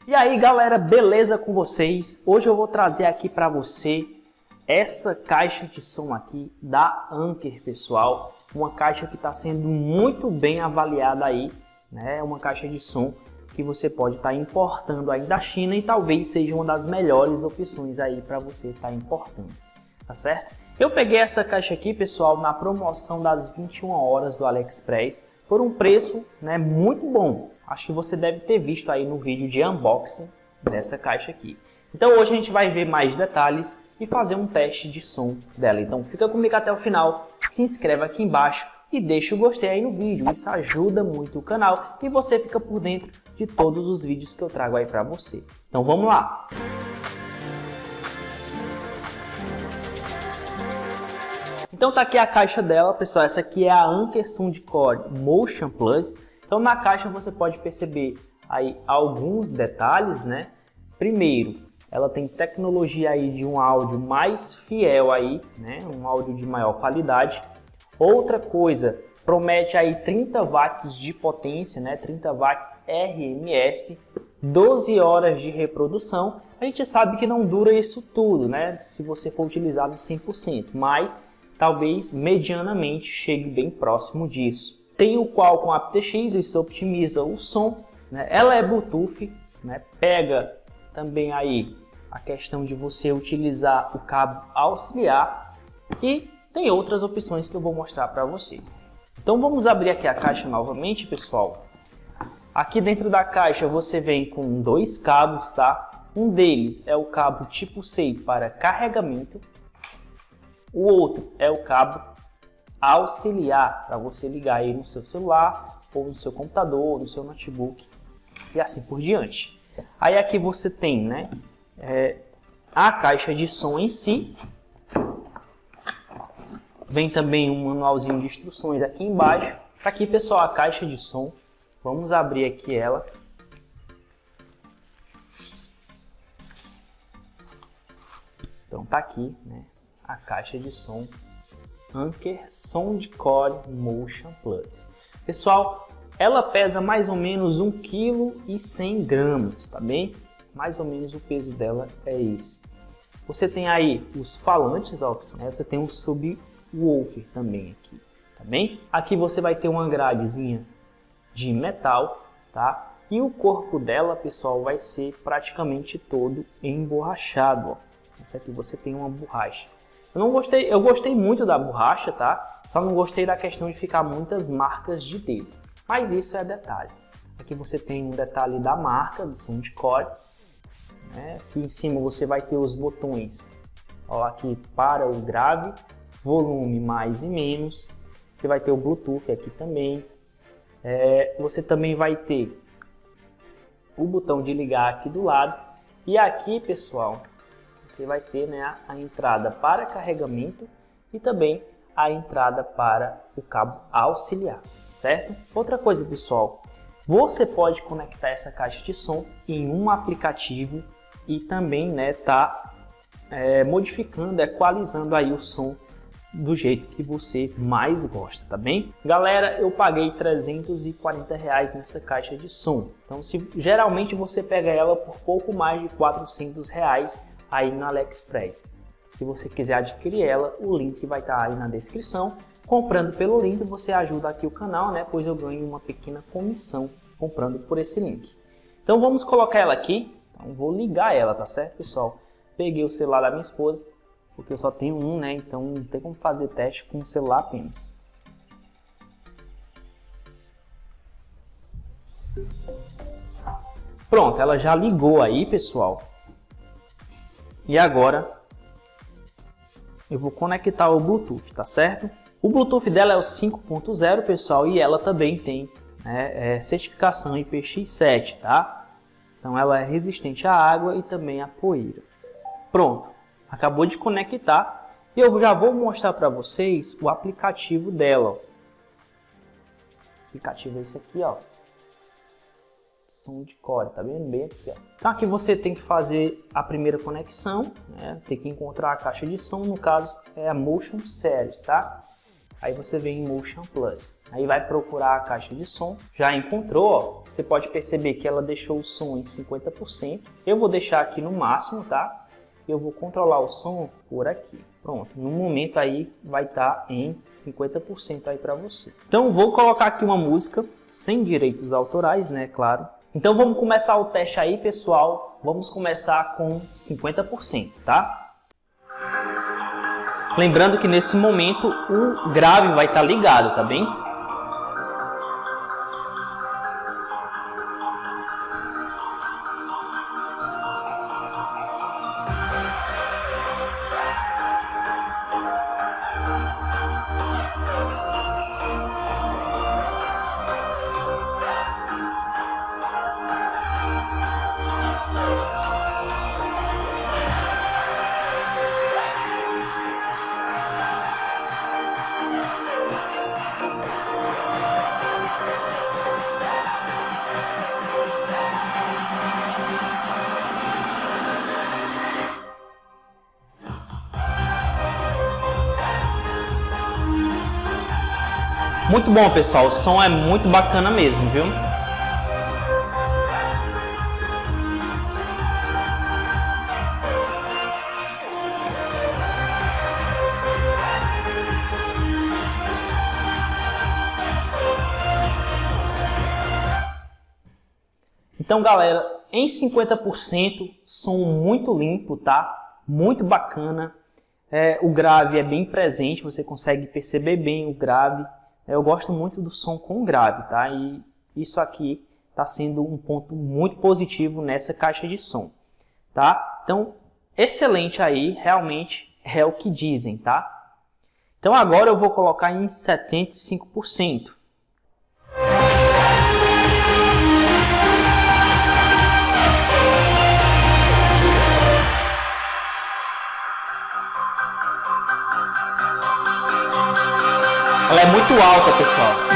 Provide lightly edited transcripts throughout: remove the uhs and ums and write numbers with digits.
E aí galera, beleza com vocês? Hoje eu vou trazer aqui para você essa caixa de som aqui da Anker, pessoal. Uma caixa que está sendo muito bem avaliada aí, né? Uma caixa de som que você pode estar importando aí da China e talvez seja uma das melhores opções aí para você estar importando, tá certo? Eu peguei essa caixa aqui, pessoal, na promoção das 21 horas do AliExpress por um preço, né, muito bom. Acho que você deve ter visto aí no vídeo de unboxing dessa caixa aqui. Então hoje a gente vai ver mais detalhes e fazer um teste de som dela. Então fica comigo até o final, se inscreve aqui embaixo e deixa o gostei aí no vídeo. Isso ajuda muito o canal e você fica por dentro de todos os vídeos que eu trago aí para você. Então vamos lá! Então tá aqui a caixa dela, pessoal. Essa aqui é a Anker Soundcore Motion Plus. Então na caixa você pode perceber aí alguns detalhes, né? Primeiro, ela tem tecnologia aí de um áudio mais fiel aí, né? Um áudio de maior qualidade. Outra coisa, promete aí 30 watts de potência, né? 30 watts RMS, 12 horas de reprodução. A gente sabe que não dura isso tudo, né? Se você for utilizado 100%, mas talvez medianamente chegue bem próximo disso. Tem o Qualcomm aptX, isso optimiza o som, né? Ela é Bluetooth, né? Pega também aí a questão de você utilizar o cabo auxiliar e tem outras opções que eu vou mostrar para você. Então vamos abrir aqui a caixa novamente, pessoal. Aqui dentro da caixa você vem com dois cabos, tá? Um deles é o cabo tipo C para carregamento. O outro é o cabo auxiliar para você ligar aí no seu celular ou no seu computador, no seu notebook e assim por diante. Aí aqui você tem, né, a caixa de som em si. Vem também um manualzinho de instruções aqui embaixo. Aqui, pessoal, a caixa de som. Vamos abrir aqui ela. Então tá aqui, né, a caixa de som Anker Soundcore Motion Plus. Pessoal, ela pesa mais ou menos 1,1 kg, tá bem? Mais ou menos o peso dela é esse. Você tem aí os falantes, ó, né? Você tem um subwoofer também aqui, tá bem? Aqui você vai ter uma gradezinha de metal, tá? E o corpo dela, pessoal, vai ser praticamente todo emborrachado, ó. Isso aqui você tem uma borracha. Eu gostei muito da borracha, tá? Só não gostei da questão de ficar muitas marcas de dedo. Mas isso é detalhe. Aqui você tem um detalhe da marca de Soundcore, né? Aqui em cima você vai ter os botões, ó, aqui para o grave, volume mais e menos. Você vai ter o Bluetooth aqui também. Você também vai ter o botão de ligar aqui do lado. E aqui, pessoal, você vai ter, né, a entrada para carregamento e também a entrada para o cabo auxiliar, certo? Outra coisa, pessoal, você pode conectar essa caixa de som em um aplicativo e também, né, modificando, equalizando aí o som do jeito que você mais gosta, tá bem? Galera, eu paguei R$340 nessa caixa de som. Então, geralmente você pega ela por pouco mais de R$400 aí no AliExpress. Se você quiser adquirir ela, o link vai estar aí na descrição. Comprando pelo link, você ajuda aqui o canal, né? Pois eu ganho uma pequena comissão comprando por esse link. Então vamos colocar ela aqui. Então vou ligar ela, tá certo, pessoal? Peguei o celular da minha esposa, porque eu só tenho um, né? Então não tem como fazer teste com o celular apenas. Pronto, ela já ligou aí, pessoal. E agora eu vou conectar o Bluetooth, tá certo? O Bluetooth dela é o 5.0, pessoal, e ela também tem, né, certificação IPX7, tá? Então ela é resistente à água e também à poeira. Pronto, acabou de conectar e eu já vou mostrar para vocês o aplicativo dela. O aplicativo é esse aqui, ó. Soundcore, tá vendo bem aqui, ó. Então aqui você tem que fazer a primeira conexão, né? Tem que encontrar a caixa de som, no caso é a Motion Series, tá? Aí você vem em Motion Plus. Aí vai procurar a caixa de som. Já encontrou, ó. Você pode perceber que ela deixou o som em 50%. Eu vou deixar aqui no máximo, tá? Eu vou controlar o som por aqui. Pronto, no momento aí vai estar em 50% aí para você. Então vou colocar aqui uma música sem direitos autorais, né, claro. Então vamos começar o teste aí, pessoal. Vamos começar com 50%, tá? Lembrando que nesse momento o grave vai estar ligado, tá bem? Muito bom, pessoal, o som é muito bacana mesmo, viu? Então, galera, em 50%, som muito limpo, tá? Muito bacana. O grave é bem presente, você consegue perceber bem o grave. Eu gosto muito do som com grave, tá? E isso aqui está sendo um ponto muito positivo nessa caixa de som, tá? Então, excelente aí, realmente é o que dizem, tá? Então agora eu vou colocar em 75%. Ela é muito alta, pessoal.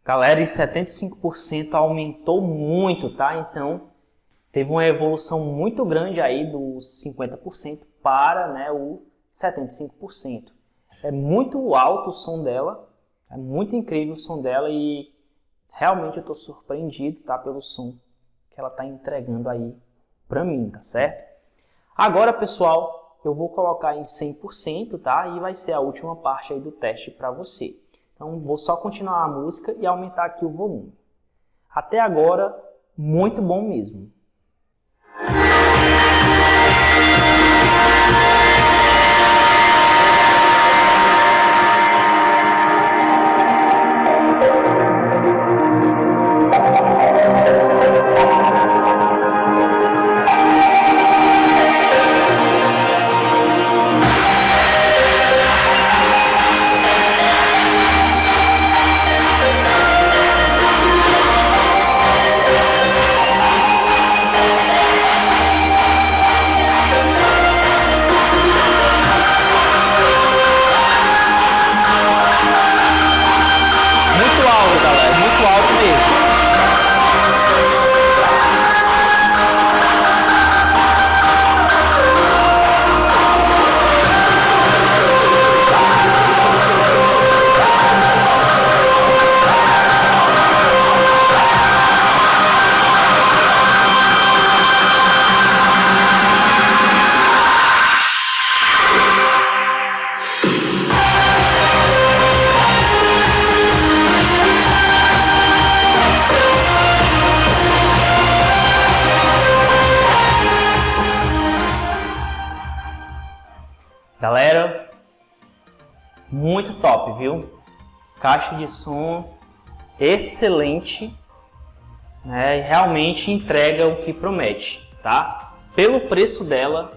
Galera, em 75% aumentou muito, tá? Então, teve uma evolução muito grande aí dos 50% para, né, o 75%. É muito alto o som dela, é muito incrível o som dela e realmente eu estou surpreendido, tá, pelo som que ela está entregando aí para mim, tá certo? Agora, pessoal, eu vou colocar em 100%, tá? E vai ser a última parte aí do teste para você. Então, vou só continuar a música e aumentar aqui o volume. Até agora, muito bom mesmo. Galera, muito top, viu? Caixa de som excelente, né, e realmente entrega o que promete, tá? Pelo preço dela,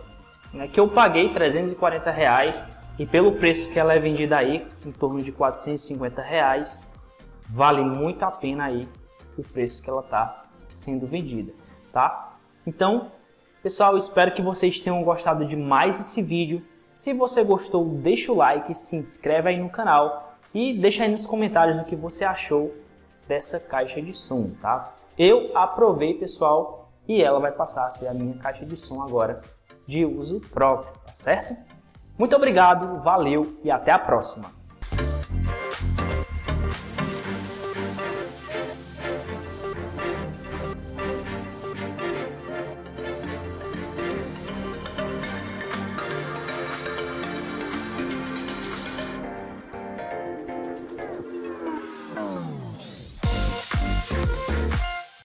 né, que eu paguei R$340 e pelo preço que ela é vendida aí, em torno de R$450, vale muito a pena aí o preço que ela está sendo vendida, tá? Então, pessoal, espero que vocês tenham gostado de mais esse vídeo. Se você gostou, deixa o like, se inscreve aí no canal e deixa aí nos comentários o que você achou dessa caixa de som, tá? Eu aprovei, pessoal, e ela vai passar a ser a minha caixa de som agora de uso próprio, tá certo? Muito obrigado, valeu e até a próxima!